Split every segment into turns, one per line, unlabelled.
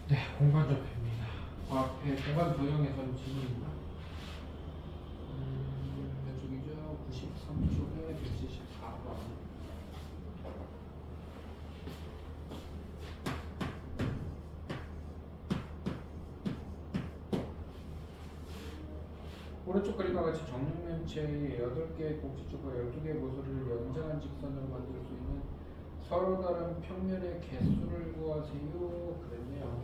네, 공간 접입니다. 그 앞에 공간 도형에서는 지문입니다. 몇 쪽이죠? 93쪽에 174번. 오른쪽 그림과 같이 정육면체의 8개의 곡지쪽과 12개의 모서리를 연장한 직선으로 만들 수 있는 서로 다른 평면의 개수를 구하세요. 그랬네요.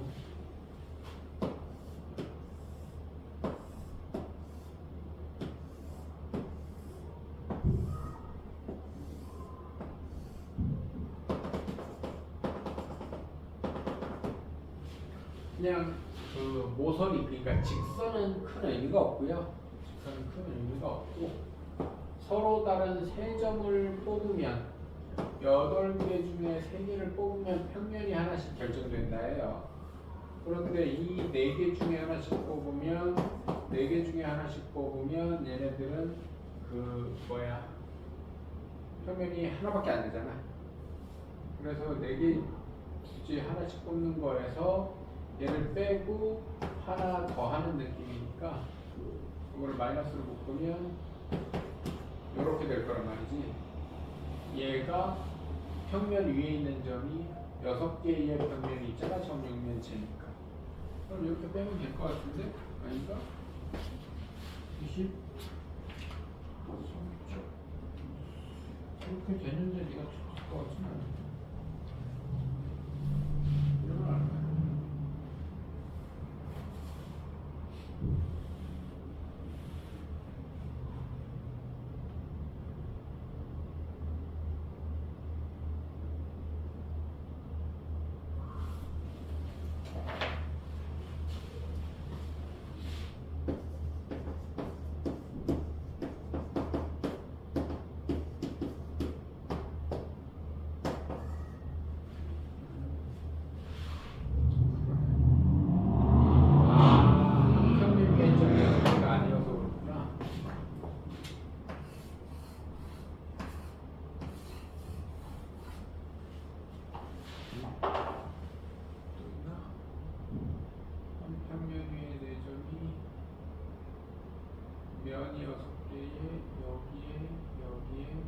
그냥 그 모서리, 그러니까 직선은 큰 의미가 없고요. 직선은 큰 의미가 없고 서로 다른 세 점을 뽑으면 8개 중에 3개를 뽑으면 평면이 하나씩 결정된다 해요. 그런데 이 4개 중에 하나씩 뽑으면 4개 중에 하나씩 뽑으면 얘네들은 그 뭐야 평면이 하나밖에 안 되잖아. 그래서 4개 굳이 하나씩 뽑는 거에서 얘를 빼고 하나 더 하는 느낌이니까 이거를 마이너스로 묶으면 이렇게 될 거란 말이지. 얘가 평면 위에 있는 점이 6개의 평면이 있잖아. 정육면체니까. 그럼 이렇게 빼면 될 것 같은데? 아닌가? 20 이렇게 되는데 네가 죽을 것 같진 않아. 이러면 안 돼. 평면 개점이 아니어서 그렇구나. 또 있나? 한 평면 위에 4점이 면이 6개에 여기에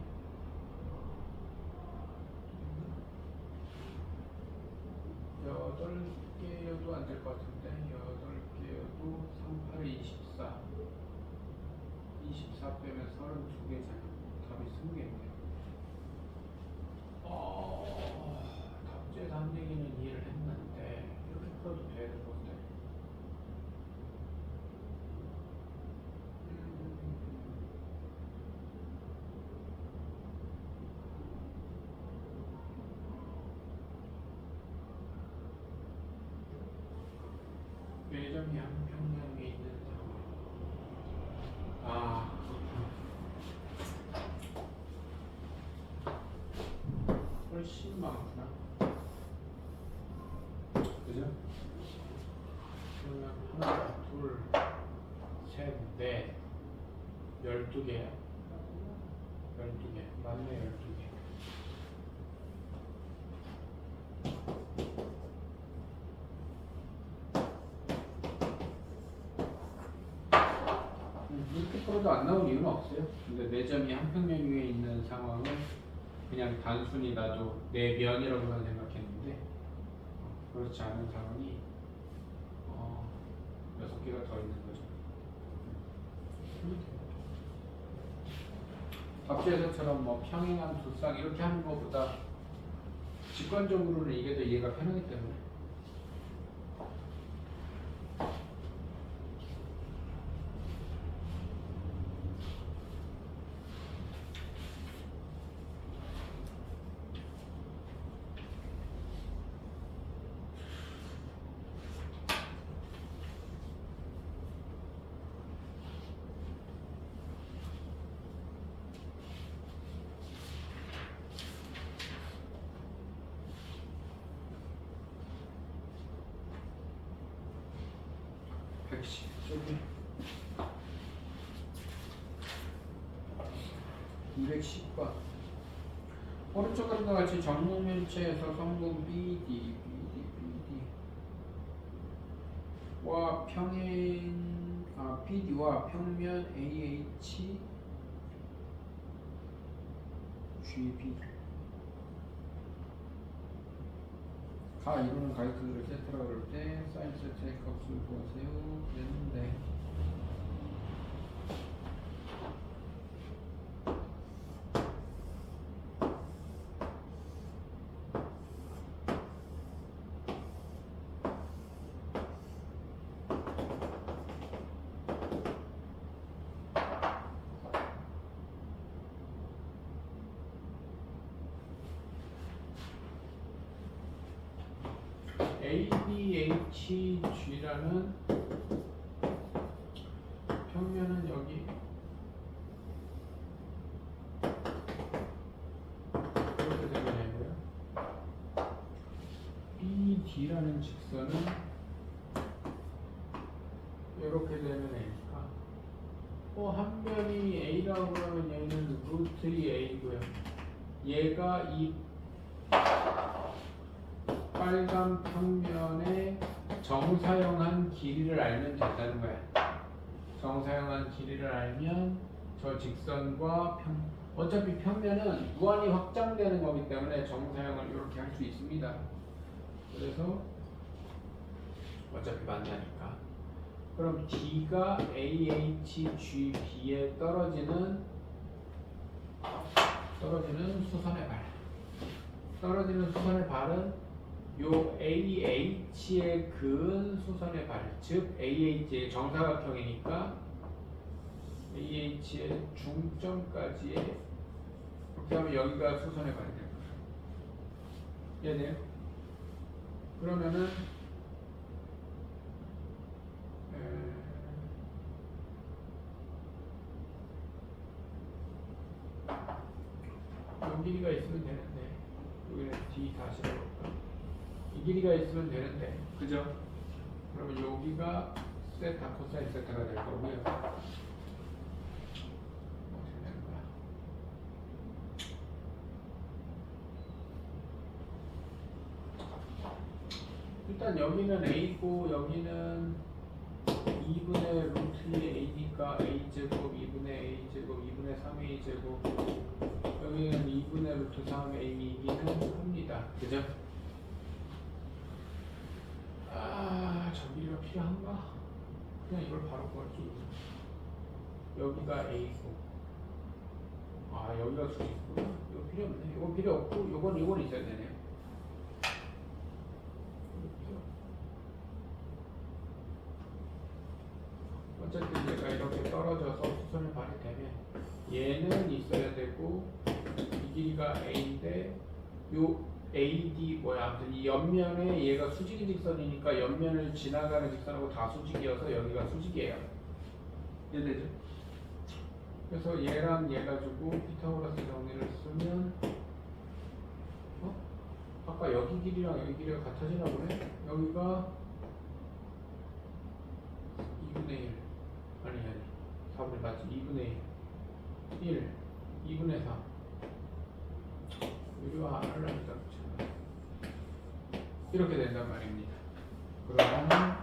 여덟 개여도 안 될 것 같은데 8개여도 3, 8에 24 24 빼면 32개잖아. 답이 20개인데 답지에서 한 얘기는 이해를 했는데 이렇게 풀어도 돼야 될 건데 매점이 한 평면에 있는 상황. 훨씬 많구나. 그죠? 그러면 하나, 둘, 셋, 넷, 12개야. 12개. 맞네, 12개. 이렇게 풀어도 안 나올 이유는 없어요. 근데 내 점이 한 평면 위에 있는 상황은 그냥 단순히 나도 내 면이라고만 생각했는데 그렇지 않은 상황이 6개가 더 있는 거죠. 답지에서처럼 뭐 평행한 두 쌍 이렇게 하는 것보다 직관적으로는 이게 더 이해가 편하기 때문에 저기 210번 오른쪽 그림과 같이 정육면체에서 성분 BD BD와 평면 AH GB 가 이루는 가이드를 세트라고 그럴 때 사인 세트의 값을 구하세요 그랬는데 ABHG라는 평면은 여기 이렇게 되면 되고요. BD라는 직선은 이렇게 되면 A니까 한 면이 A라고 하면 얘는 루트 2 A고요. 얘가 이 빨간 평면의 정사형한 길이를 알면 된다는 거야. 정사형한 길이를 알면 저 직선과 어차피 평면은 무한히 확장되는 거기 때문에 정사형을 이렇게 할 수 있습니다. 그래서 어차피 만나니까. 그럼 D가 AHGB에 떨어지는 수선의 발. 떨어지는 수선의 발은 요 AH에 그은 수선의 발, 즉 AH의 정사각형이니까 AH의 중점까지의 그렇게 하면 여기가 수선의 발이 될 거예요. 이해돼요? 그러면은 요 길이가 있으면 되는데 여기는 D 다시 해볼까? 이 길이가 있으면 되는데 그죠? 그러면 여기가 세타 코사인 세타가 될 거고요. 어떻게 되는 거야? 일단 여기는 A고 여기는 2분의 루트 2 A니까 A제곱 2분의 A제곱 2분의 3A제곱 여기는 2분의 루트 3A이기는 합니다. 그죠? 저기가 필요한가? 그냥 이걸 바로 구할게. 여기가 A고 여기가 수직이구나. 이거 필요 없네. 이거 필요 없고 이건 있어야 되네요. 어쨌든 얘가 이렇게 떨어져서 수선의 발이 되면 얘는 있어야 되고 이 길이가 A인데 요 AD 아무튼 이 옆면에 얘가 수직인 직선이니까 옆면을 지나가는 직선하고 다 수직이어서 여기가 수직이에요. 이해되죠? 그래서 얘랑 얘 가지고 피타고라스 정리를 쓰면 아까 여기 길이랑 여기 길이가 같아지나 보네? 여기가 2분의 1 아니 4분의 맞지? 2분의 1 2분의 3 유리와 하나를 여기다 붙여요. 이렇게 된단 말입니다. 그러면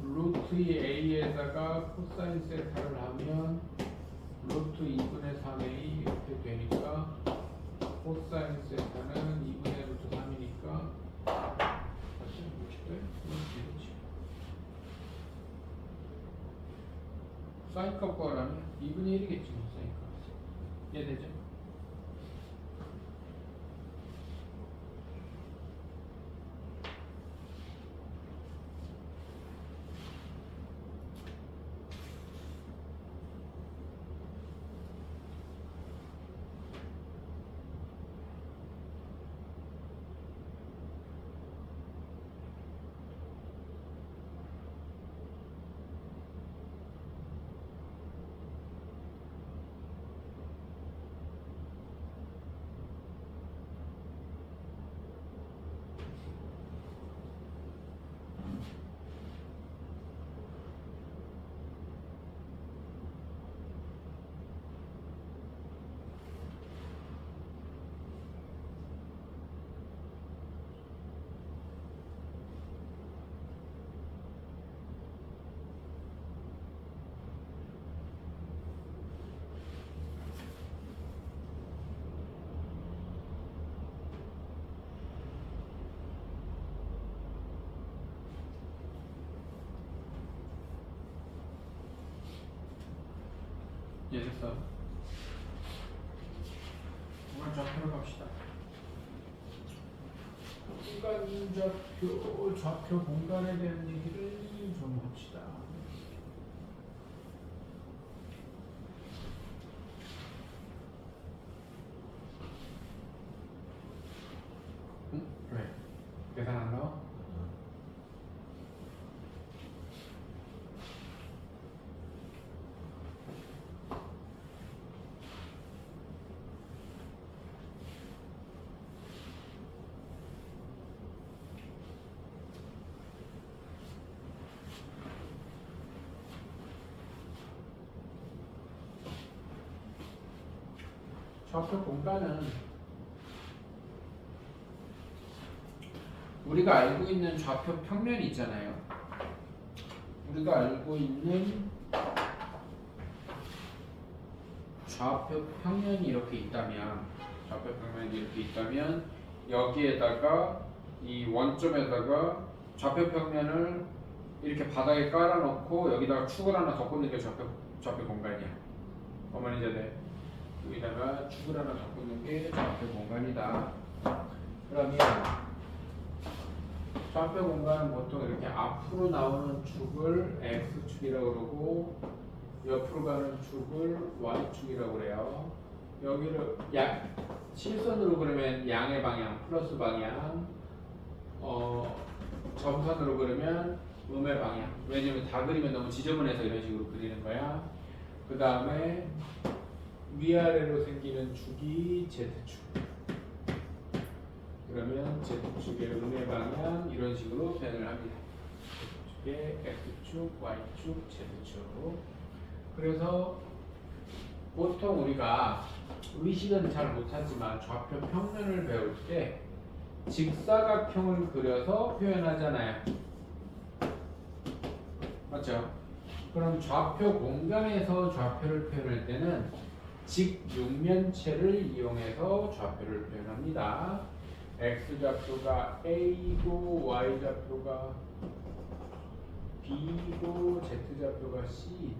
루트 A에다가 코사인 세타를 하면 루트 2분의 3A 이렇게 되니까 코사인 세타는 2분의 루트 3이니까 사인 값 구하라면 2분의 1이겠지 사인 값. 이해되죠? 이해됐어? 공간 좌표로 갑시다. 공간 좌표 공간에 대한 얘기를 좀 합시다. 응? 왜? 계산 안 나와? 좌표 공간은 우리가 알고 있는 좌표 평면이 있잖아요. 우리가 알고 있는 좌표 평면이 이렇게 있다면, 여기에다가 이 원점에다가 좌표 평면을 이렇게 바닥에 깔아놓고 여기다가 축을 하나 더 꽂는 게 좌표 공간이야. 어머니 자네. 여기다가 축을 하나 더 꽂는 게 좌표 공간이다. 그러면 좌표 공간은 보통 이렇게 앞으로 나오는 축을 X축이라고 그러고 옆으로 가는 축을 Y축이라고 그래요. 여기를 실선으로 그러면 양의 방향, 플러스 방향, 점선으로 그러면 음의 방향. 왜냐면 다 그리면 너무 지저분해서 이런 식으로 그리는 거야. 그 다음에 위아래로 생기는 축이 Z축. 그러면 Z축의 음의 방향 이런 식으로 표현을 합니다. Z축의 X축, Y축, Z축. 그래서 보통 우리가 의식은 잘 못하지만 좌표 평면을 배울 때 직사각형을 그려서 표현하잖아요. 맞죠? 그럼 좌표 공간에서 좌표를 표현할 때는 직육면체를 이용해서 좌표를 표현합니다. X좌표가 A이고 Y좌표가 B이고 Z좌표가 C.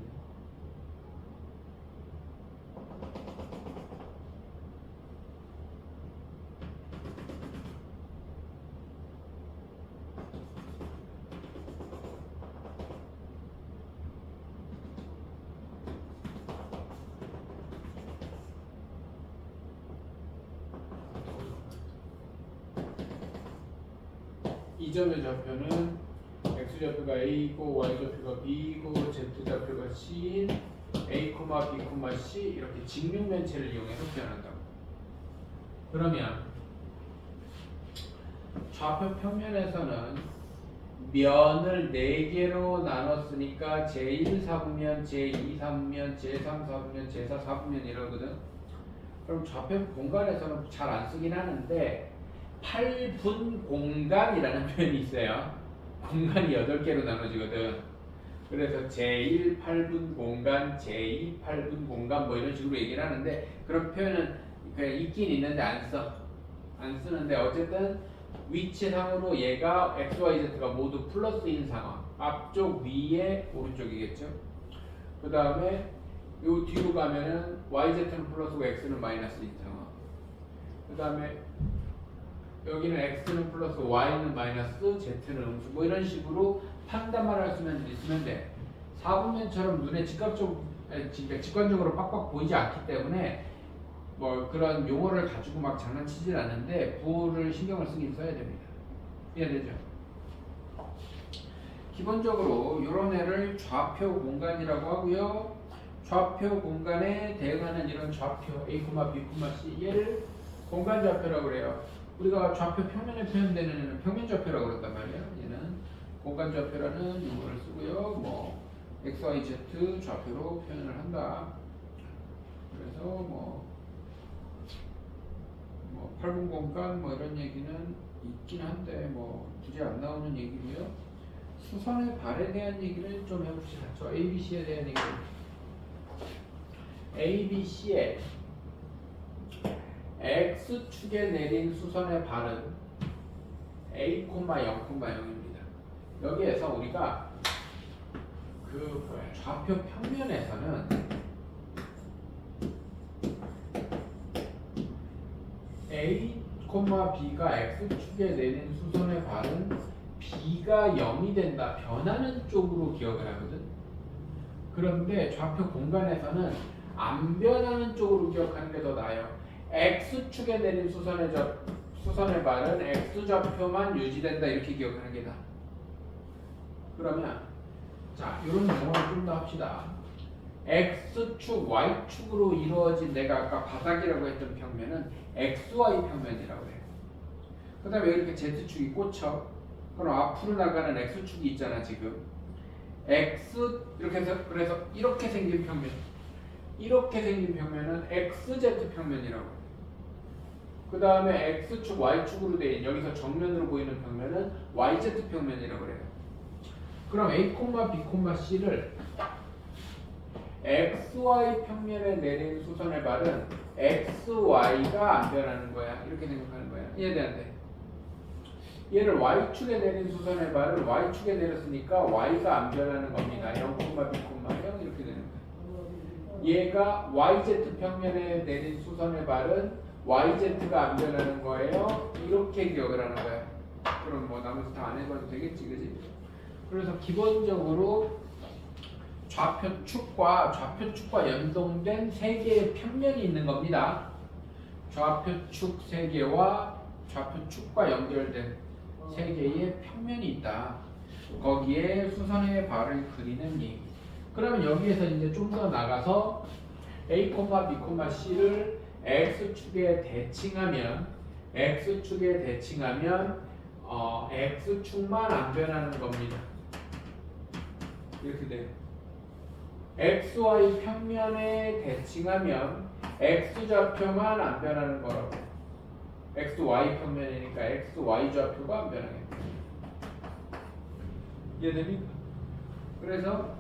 이 점의 좌표는 X좌표가 A이고 Y좌표가 B이고 Z좌표가 C인 A, B, C 이렇게 직육면체를 이용해서 표현한다고. 그러면 좌표 평면에서는 면을 4개로 나눴으니까 제1 4분면, 제2 4분면, 제3 4분면, 제4 4분면 이러거든. 그럼 좌표 공간에서는 잘 안 쓰긴 하는데 8분 공간이라는 표현이 있어요. 공간이 8개로 나눠지거든. 그래서 제1 8분 공간, 제2 8분 공간 뭐 이런 식으로 얘기를 하는데 그런 표현은 그냥 있긴 있는데 안 쓰는데 어쨌든 위치상으로 얘가 x, y, z가 모두 플러스인 상황. 앞쪽 위에 오른쪽이겠죠. 그 다음에 요 뒤로 가면은 yz는 플러스고 x는 마이너스인 상황. 그 다음에 여기는 x는 플러스 y는 마이너스 z는 음수 뭐 이런 식으로 판단만 할 수만 있으면 돼. 4분면처럼 눈에 직관적으로 빡빡 보이지 않기 때문에 뭐 그런 용어를 가지고 막 장난치질 않는데 부호를 신경을 쓰긴 써야 됩니다. 이해되죠? 기본적으로 이런 애를 좌표 공간이라고 하고요. 좌표 공간에 대응하는 이런 좌표 A, B, C 얘를 공간 좌표라고 그래요. 우리가 좌표 평면에 표현되는 애는 평면 좌표라고 그랬단 말이에요. 얘는 공간 좌표라는 용어를 쓰고요. 뭐 X, Y, Z 좌표로 표현을 한다. 그래서 뭐 8분 공간 뭐 이런 얘기는 있긴 한데 뭐 굳이 안 나오는 얘기고요. 수선의 발에 대한 얘기를 좀 해봅시다. 저 ABC에 대한 얘기를. ABC에 X축에 내린 수선의 발은 A, 0,0입니다. 여기에서 우리가 좌표 평면에서는 A, B가 X축에 내린 수선의 발은 B가 0이 된다. 변하는 쪽으로 기억을 하거든. 그런데 좌표 공간에서는 안 변하는 쪽으로 기억하는 게 더 나아요. X축에 내린 수선의 발은 X좌표만 유지된다. 이렇게 기억하는 게 나아. 그러면 자, 이런 용어를 좀 더 합시다. X축, Y축으로 이루어진 내가 아까 바닥이라고 했던 평면은 XY 평면이라고 해요. 그 다음에 이렇게 Z축이 꽂혀. 그럼 앞으로 나가는 X축이 있잖아 지금. X 이렇게 해서 그래서 이렇게 생긴 평면, 이렇게 생긴 평면은 XZ 평면이라고 해요. 그 다음에 X축, Y축으로 된 여기서 정면으로 보이는 평면은 YZ 평면이라고 해요. 그럼 A, B, C를 XY 평면에 내린 수선의 발은 XY가 안 변하는 거야. 이렇게 생각하는 거야. 이해돼 안 돼? 얘를 Y축에 내린 수선의 발을 Y축에 내렸으니까 Y가 안 변하는 겁니다. 0, B, 0 이렇게 되는 거야. 얘가 YZ 평면에 내린 수선의 발은 YZ가 안 변하는 거예요. 이렇게 기억을 하는 거야. 그럼 뭐 나머지 다 안 해봐도 되겠지, 그지? 그래서 기본적으로 좌표축과 연동된 세 개의 평면이 있는 겁니다. 좌표축 세 개와 좌표축과 연결된 세 개의 평면이 있다. 거기에 수선의 발을 그리는 얘기. 그러면 여기에서 이제 좀 더 나가서 A, B, C를 X축에 대칭하면 X축만 안 변하는 겁니다. 이렇게 돼요. XY 평면에 대칭하면 X좌표만 안 변하는 거라고. XY 평면이니까 XY 좌표가 안 변하겠다. 이해됩니까? 그래서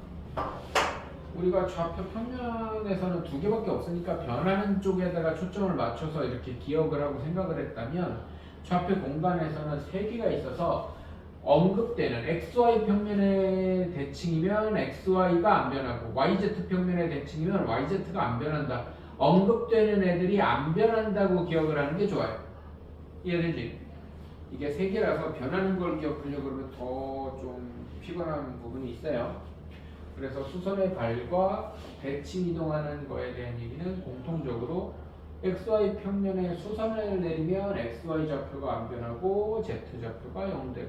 우리가 좌표 평면에서는 두 개밖에 없으니까 변하는 쪽에다가 초점을 맞춰서 이렇게 기억을 하고 생각을 했다면 좌표 공간에서는 세 개가 있어서 언급되는 XY 평면의 대칭이면 XY가 안 변하고 YZ 평면의 대칭이면 YZ가 안 변한다. 언급되는 애들이 안 변한다고 기억을 하는 게 좋아요. 이해되지? 이게 세 개라서 변하는 걸 기억하려고 그러면 더 좀 피곤한 부분이 있어요. 그래서 수선의 발과 대칭 이동하는 거에 대한 얘기는 공통적으로 XY 평면에 수선을 내리면 XY 좌표가 안 변하고 Z 좌표가 0되고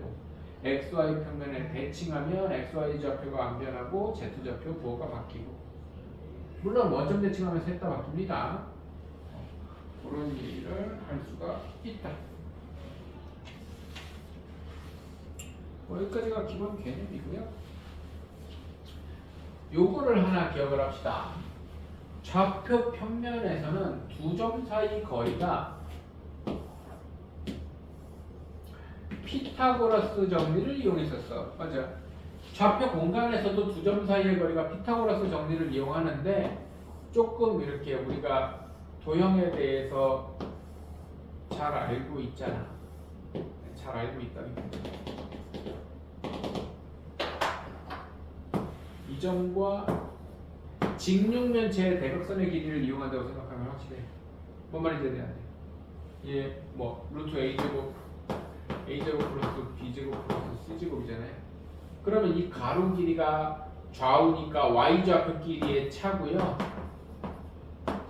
XY 평면에 대칭하면 XY 좌표가 안 변하고 Z 좌표 부호가 바뀌고 물론 원점 대칭하면 셋 다 바뀝니다. 그런 얘기를 할 수가 있다. 여기까지가 기본 개념이고요. 요거를 하나 기억을 합시다. 좌표 평면에서는 두 점 사이 거리가 피타고라스 정리를 이용했었어. 맞아. 좌표 공간에서도 두 점 사이의 거리가 피타고라스 정리를 이용하는데 조금 이렇게 우리가 도형에 대해서 잘 알고 있잖아. 잘 알고 있다니까. 이 점과 직육면체의 대각선의 길이를 이용한다고 생각하면 확실해. 뭔 말인지 이해돼야 돼. 얘 뭐 루트 a제곱 플러스 b제곱 플러스 c제곱이잖아요. 그러면 이 가로 길이가 좌우니까 y좌표 길이의 차고요.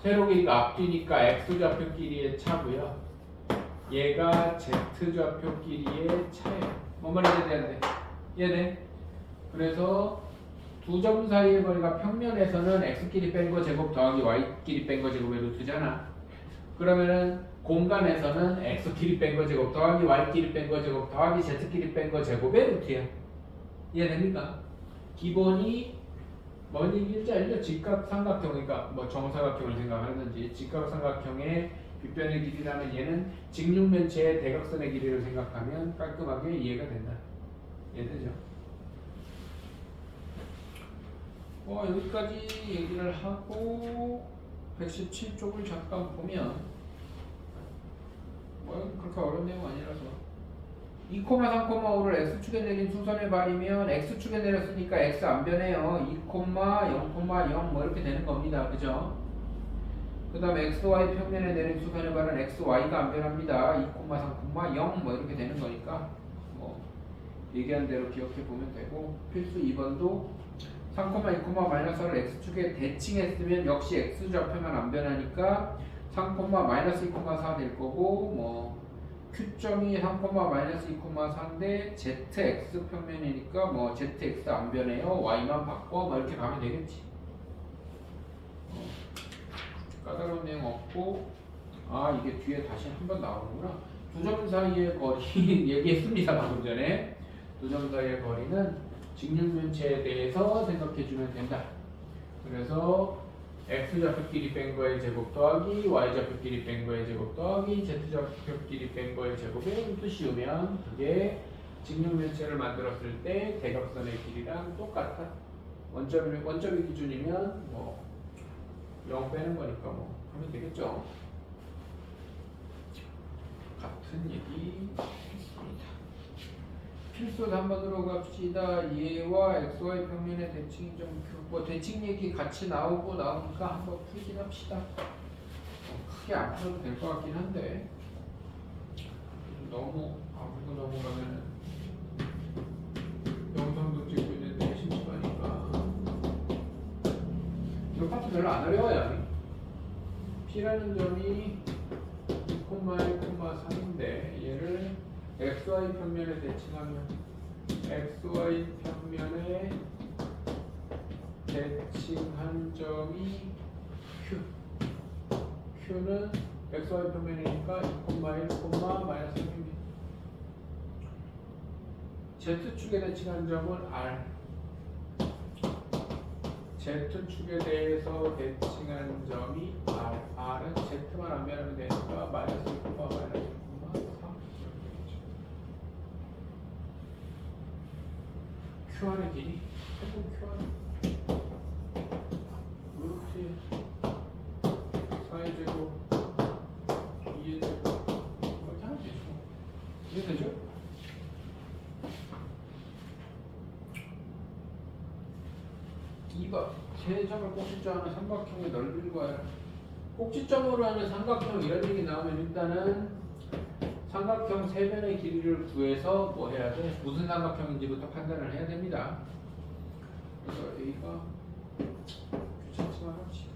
세로 길이가 앞뒤니까 x좌표 길이의 차고요. 얘가 z좌표 길이의 차예요. 뭔 말인지 이해돼야 돼. 이해돼? 그래서 두 점 사이의 거리가 평면에서는 x끼리 뺀 거 제곱 더하기 y끼리 뺀 거 제곱의 루트잖아. 그러면은 공간에서는 x끼리 뺀 거 제곱 더하기 y끼리 뺀 거 제곱 더하기 z끼리 뺀 거 제곱의 루트야. 이해됩니까? 기본이 뭔 얘기인지 알죠? 직각삼각형이니까 뭐 정사각형을 생각하든지 직각삼각형의 빗변의 길이라면 얘는 직육면체의 대각선의 길이를 생각하면 깔끔하게 이해가 된다. 이해되죠? 여기까지 얘기를 하고 117쪽을 잠깐 보면 그렇게 어려운 내용 아니라서 2, 3,5를 X축에 내린 수선의 발이면 X축에 내렸으니까 X 안 변해요. 2, 0, 0 뭐 이렇게 되는 겁니다. 그죠? 그 다음에 xy 평면에 내린 수간의 발은 xy가 안 변합니다. 2, 3, 0 뭐 이렇게 되는 거니까 뭐 얘기한 대로 기억해 보면 되고, 필수 2번도 3, 2, 마이너스 4를 x축에 대칭했으면 역시 x좌표면 안 변하니까 3, 마이너스 2, 4 될 거고, 뭐 Q점이 3, 마이너스 2, 4인데 ZX 평면이니까 뭐 ZX 안 변해요. Y만 바꿔 뭐 이렇게 가면 되겠지. 까다로운 내용 없고, 아 이게 뒤에 다시 한 번 나오는구나. 두 점 사이의 거리 얘기했습니다 방금 전에. 두 점 사이의 거리는 직육면체에 대해서 생각해주면 된다. 그래서 x좌표끼리 뺀 거의 제곱 더하기 y좌표끼리 뺀 거의 제곱 더하기 z좌표끼리 뺀 거의 제곱의 뜻이오면 그게 직육면체를 만들었을 때 대각선의 길이랑 똑같아. 원점이 기준이면 뭐 0 빼는 거니까 뭐 하면 되겠죠. 같은 얘기 했습니다. 필수 한번으로 갑시다. 얘와 xy 평면의 대칭이 뭐 대칭 얘기 같이 나오니까 한번 풀긴 합시다. 크게 안 풀어도 될 것 같긴 한데 너무 아무도 넘어가면 영상도 찍고 있는데 심심하니까. 이 파트 별로 안 어려워요. P라는 점이 2,1,3인데 얘를 xy 평면에 대칭하면 xy 평면에 대칭한 점이 Q. Q는 xy 평면이니까 2,1, 마이너스 3입니다. Z축에 대칭한 점은 R. Z축에 대해서 대칭한 점이 R. R은 Z만 안 변하면 되니까 마이너스 1, 마이너스 1, 3 Q안의 길이 최고 Q안 루트 4의 제곱 2의 제곱 이렇게 하면 되죠. 이해되죠? 세 점을 꼭지점으로 하는 삼각형의 넓이를 구하라. 꼭지점으로 하는 삼각형 이런 얘기 나오면 일단은 삼각형 세 변의 길이를 구해서 뭐 해야 돼? 무슨 삼각형인지부터 판단을 해야 됩니다. 그래서 A가 귀찮지만 합시다.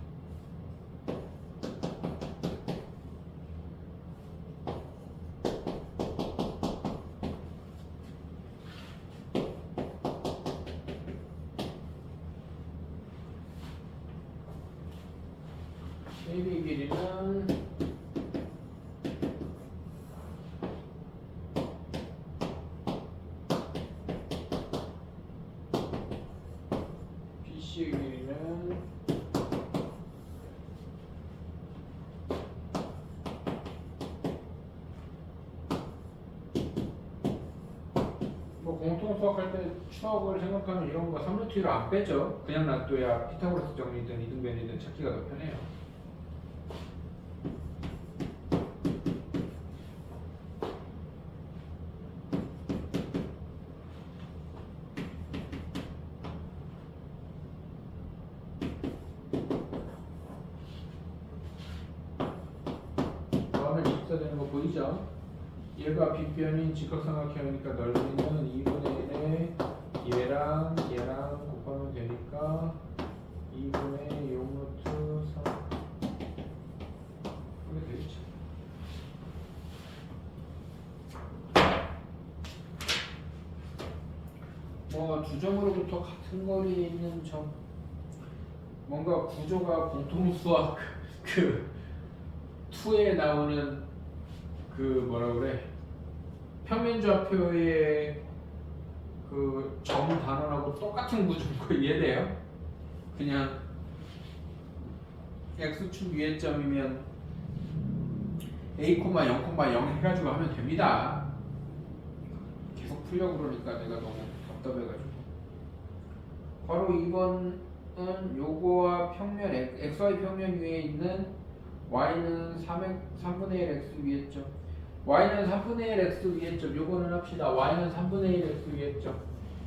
AB 길이는 BC의 길이는 뭐 공통 수학할 때 추억을 생각하면 이런 거 3루트로 안 빼죠. 그냥 놔둬야 피타고라스 정리든 이등변이든 찾기가 더 편해요. 되는 거 보이죠? 얘가 빗변인 직각삼각형이니까 넓이는 2분의 1에 얘랑 곱하면 되니까 2분의 0루트 3 그게 되겠죠. 뭐 두 점으로부터 같은 거리에 있는 점, 뭔가 구조가 공통수학 그 2에 나오는 그 뭐라 그래, 평면좌표의 그 점 단원하고 똑같은 구조인 거 이해돼요? 그냥 x축 위의 점이면 a, 0, 0 해가지고 하면 됩니다. 계속 풀려고 그러니까 내가 너무 답답해가지고. 바로 2번은 요거와 평면 xy 평면 위에 있는 y는 3분의 1 x 위의 점, y는 3분의 1 x 위의 점, 요거는 합시다. y는 3분의 1 x 위의 점,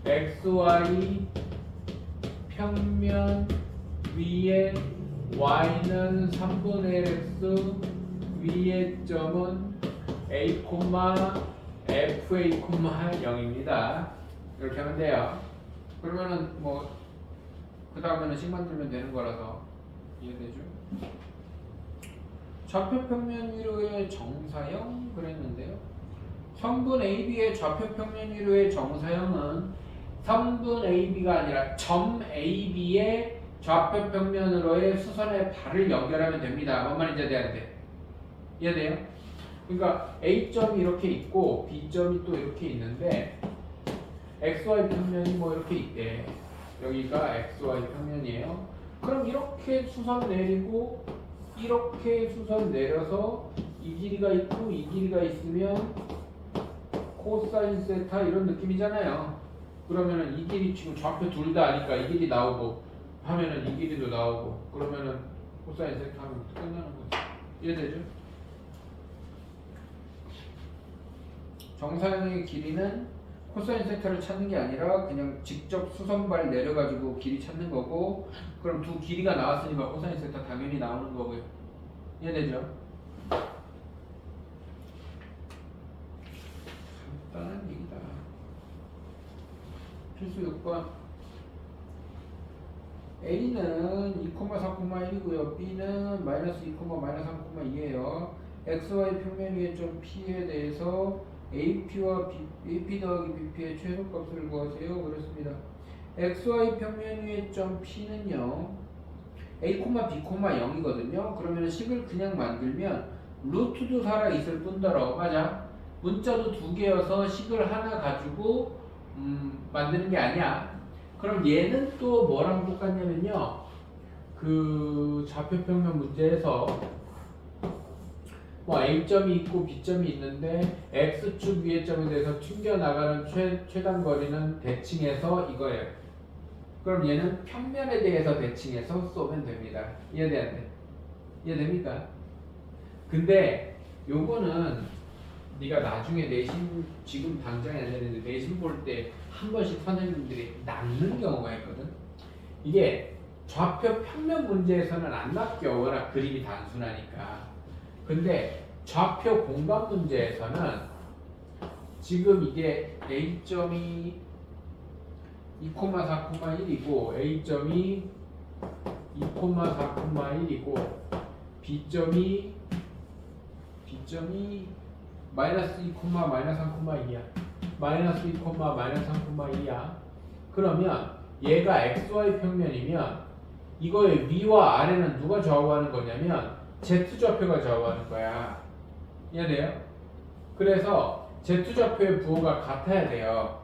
xy 평면 위에 y는 3분의 x 위의 점은 a, fa, 0입니다. 이렇게 하면 돼요. 그러면은 뭐 그 다음에는 식 만들면 되는 거라서 이해되죠? 좌표평면 위로의 정사형 그랬는데요. 성분 AB의 좌표평면 위로의 정사형은 성분 AB가 아니라 점 AB의 좌표평면으로의 수선의 발을 연결하면 됩니다. 뭔 말인지 돼야 이해돼요? 그러니까 A점이 이렇게 있고 B점이 또 이렇게 있는데 XY 평면이 뭐 이렇게 있대. 여기가 XY 평면이에요. 그럼 이렇게 수선 내리고 이렇게 수선 내려서 이 길이가 있고 이 길이가 있으면 코사인 세타 이런 느낌이잖아요. 그러면은 이 길이 지금 좌표 둘 다 아니까 이 길이 나오고 하면은 이 길이도 나오고 그러면은 코사인 세타 하면 끝나는 거죠. 이해되죠? 정사형의 길이는 코사인 세타를 찾는 게 아니라 그냥 직접 수선발 내려가지고 길이 찾는 거고 그럼 두 길이가 나왔으니까 코사인 세타 당연히 나오는 거고요. 이해되죠? 간단한 얘기다. 필수 요건 A는 2,4,1이고요. B는 마이너스 2, 마이너스 3,2예요. XY 평면 위에 좀 P에 대해서 AP와 AP 더하기 BP의 최소값을 구하세요. 그렇습니다. XY 평면 위에 점 P는요. A, B, 0이거든요. 그러면 식을 그냥 만들면 루트도 살아있을 뿐더러 맞아? 문자도 두 개여서 식을 하나 가지고 만드는 게 아니야. 그럼 얘는 또 뭐랑 똑같냐면요. 그 좌표평면 문제에서 뭐 A점이 있고 B점이 있는데 X축 위의 점에 대해서 튕겨나가는 최단 거리는 대칭해서 이거예요. 그럼 얘는 평면에 대해서 대칭해서 쏘면 됩니다. 이해됩니까? 근데 요거는 네가 나중에 내신 지금 당장에 안 되는데 내신 볼 때 한 번씩 선생님들이 낚는 경우가 있거든. 이게 좌표 평면 문제에서는 안 낚여. 워낙 그림이 단순하니까. 근데 좌표 공간 문제에서는 지금 이게 A점이 2,4,1이고 A점이 2,4,1이고 B점이 마이너스 2, 마이너스 3,2야. 마이너스 2, 마이너스 3,2야. 그러면 얘가 XY 평면이면 이거의 위와 아래는 누가 좌우하는 거냐면 Z좌표가 좌우하는 거야. 이해돼요? 그래서 Z좌표의 부호가 같아야 돼요.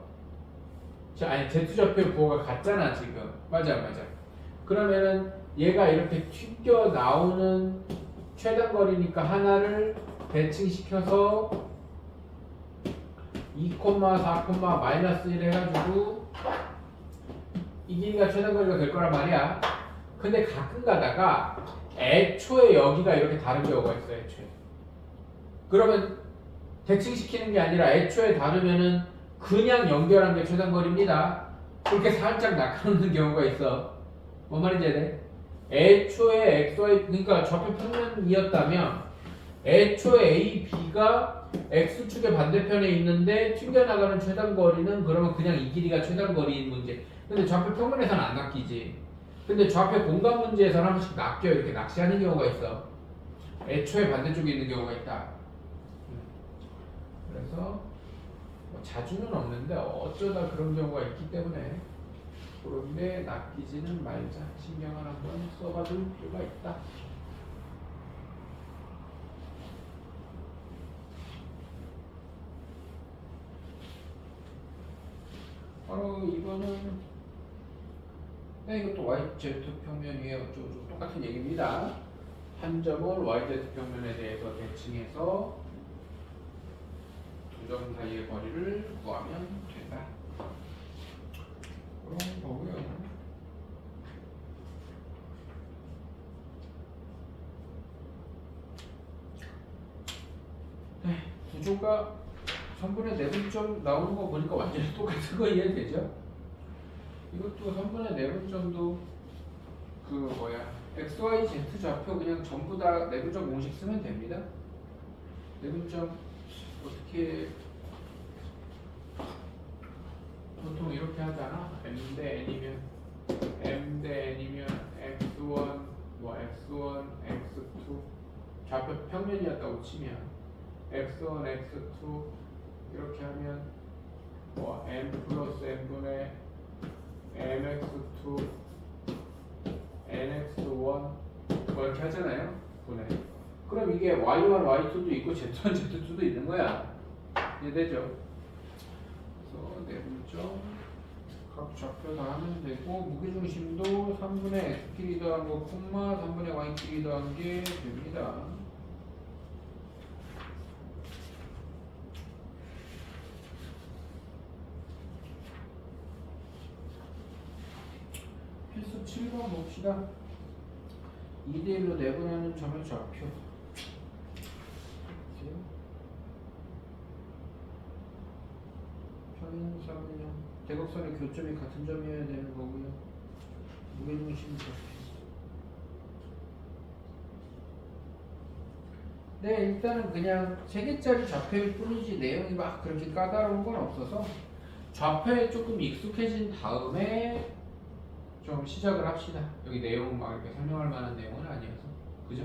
아니 Z좌표의 부호가 같잖아 지금. 맞아. 그러면은 얘가 이렇게 튕겨 나오는 최단 거리니까 하나를 대칭시켜서 2, 4, 마이너스 1 해가지고 이 길이가 최단 거리가 될 거란 말이야. 근데 가끔 가다가 애초에 여기가 이렇게 다른 경우가 있어요. 애초에. 그러면 대칭시키는 게 아니라 애초에 다르면은 그냥 연결한 게 최단 거리입니다. 그렇게 살짝 낚아놓는 경우가 있어. 뭔 말인지 알아요? 애초에 XY 그러니까 좌표 평면이었다면 애초에 A, B가 X축의 반대편에 있는데 튕겨나가는 최단 거리는 그러면 그냥 이 길이가 최단 거리인 문제. 근데 좌표 평면에서는 안 낚이지. 근데 좌표 공간 문제에서는 한 번씩 낚여. 이렇게 낚시하는 경우가 있어. 애초에 반대쪽에 있는 경우가 있다. 그래서 뭐 자주는 없는데 어쩌다 그런 경우가 있기 때문에 그런데 낚이지는 말자. 신경을 한번 써봐줄 필요가 있다. 바로 이거는 이것도 YZ 평면 위에 어쩌고 똑같은 얘기입니다. 한 점을 YZ 평면에 대해서 대칭해서 두 점 사이의 거리를 구하면 된다. 그런 거고요. 네, 구조가 3분의 4분점 나오는 거 보니까 완전히 똑같은 거 이해되죠? 이것도 3분의 4분점도 그 뭐야 x, y, z 좌표 그냥 전부 다 내분점 공식 쓰면 됩니다. 내분점 어떻게 보통 이렇게 하잖아. m 대 n이면 x1 뭐 x1, x2 좌표 평면이었다고 치면 x1, x2 이렇게 하면 뭐 n 플러스 n분의 mx2 nx1 뭐 이렇게 하잖아요. 분해. 그럼 이게 y1, y2도 있고 z1, z2도 있는 거야. 이해되죠? 그래서 내분점 각 좌표 다 하면 되고 무게중심도 3분의 x끼리 더한 거 콤마 3분의 y끼리 더한 게 됩니다. 필수 7번 봅시다. 2대1로 내분하는 점의 좌표. 평행선이요. 대각선의 교점이 같은 점이어야 되는 거고요. 무게중심 좌표. 네, 일단은 그냥 3개짜리 좌표일 뿐이지 내용이 막 그렇게 까다로운 건 없어서 좌표에 조금 익숙해진 다음에 좀 시작을 합시다. 여기 내용 막 이렇게 설명할 만한 내용은 아니어서. 그죠?